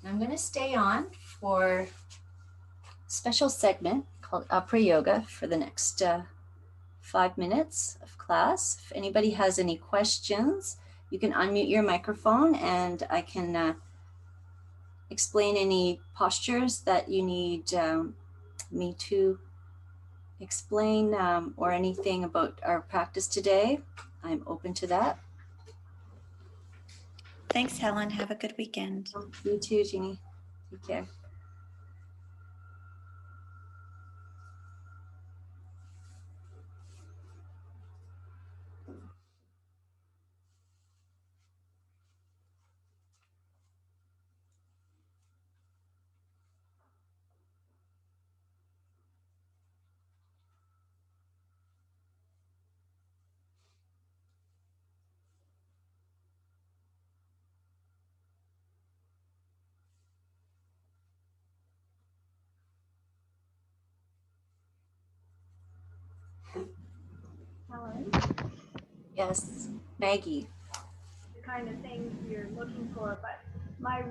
I'm going to stay on for a special segment called Apres Yoga for the next 5 minutes of class. If anybody has any questions, you can unmute your microphone and I can explain any postures that you need me to explain or anything about our practice today. I'm open to that. Thanks, Helen. Have a good weekend. You too, Jeannie. Take care. Helen, Yes, Maggie. the kind of things you're looking for, but my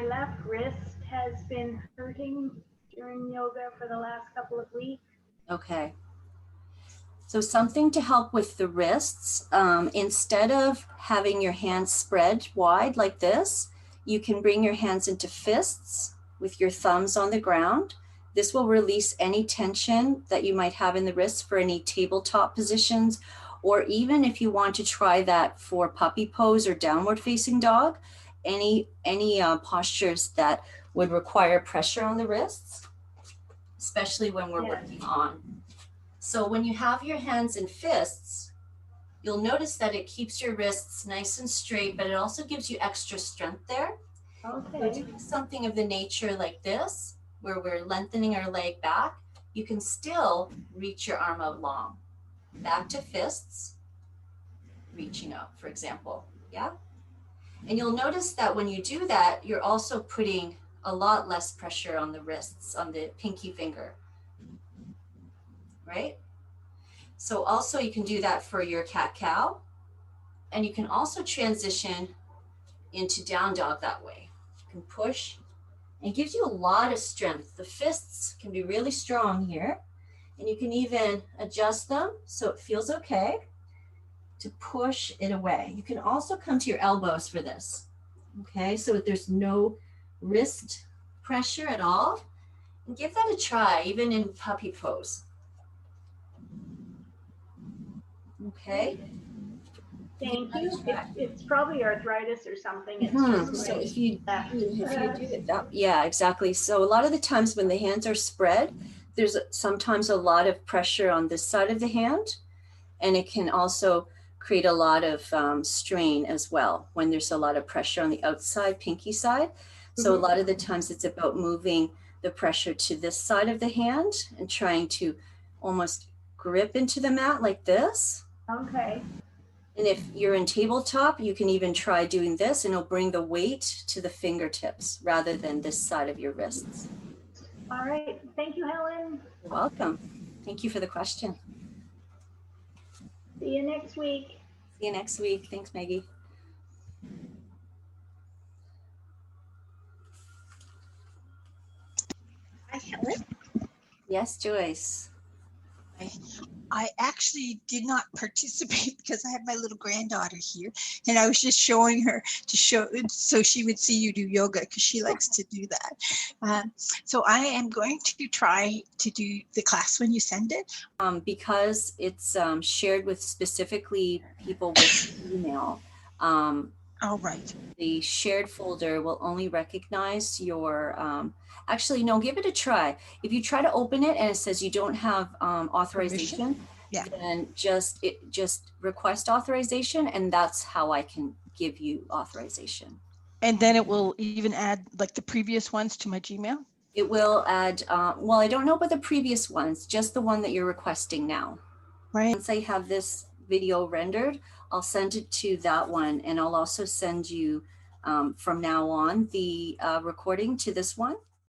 left wrist has been hurting during yoga for the last couple of weeks. Okay. So something to help with the wrists, instead of having your hands spread wide like this, you can bring your hands into fists with your thumbs on the ground. This will release any tension that you might have in the wrists for any tabletop positions, or even if you want to try that for puppy pose or downward facing dog, any postures that would require pressure on the wrists, especially when we're working on. So when you have your hands in fists, you'll notice that it keeps your wrists nice and straight, but it also gives you extra strength there. Okay. We're doing something of the nature like this, where we're lengthening our leg back. You can still reach your arm out long. Back to fists, reaching out, for example, yeah? And you'll notice that when you do that, you're also putting a lot less pressure on the wrists, on the pinky finger, right? So also you can do that for your cat-cow, and you can also transition into down dog that way. You can push, and it gives you a lot of strength. The fists can be really strong here, and you can even adjust them so it feels okay to push it away. You can also come to your elbows for this, okay? So there's no wrist pressure at all. And give that a try, even in puppy pose. Okay? Thank you. It's probably arthritis or something. It's just so my if you left. do it that, yeah, exactly. So a lot of the times when the hands are spread, there's sometimes a lot of pressure on this side of the hand, and it can also create a lot of strain as well when there's a lot of pressure on the outside pinky side. So a lot of the times it's about moving the pressure to this side of the hand and trying to almost grip into the mat like this. Okay. And if you're in tabletop, you can even try doing this, and it'll bring the weight to the fingertips rather than this side of your wrists. All right. Thank you, Helen. You're welcome. Thank you for the question. See you next week. See you next week. Thanks, Maggie. Hi, Helen. Yes, Joyce. I actually did not participate because I have my little granddaughter here, and I was just showing her to show so she would see you do yoga because she likes to do that. So I am going to try to do the class when you send it. Because it's shared with specifically people with email. Oh, right. The shared folder will only recognize your, actually, no, give it a try. If you try to open it and it says you don't have authorization, yeah, then just request authorization, and that's how I can give you authorization. And then it will even add like the previous ones to my Gmail? It will add, well, I don't know about the previous ones, just the one that you're requesting now. Right. Once I have this video rendered, I'll send it to that one, and I'll also send you from now on the recording to this one.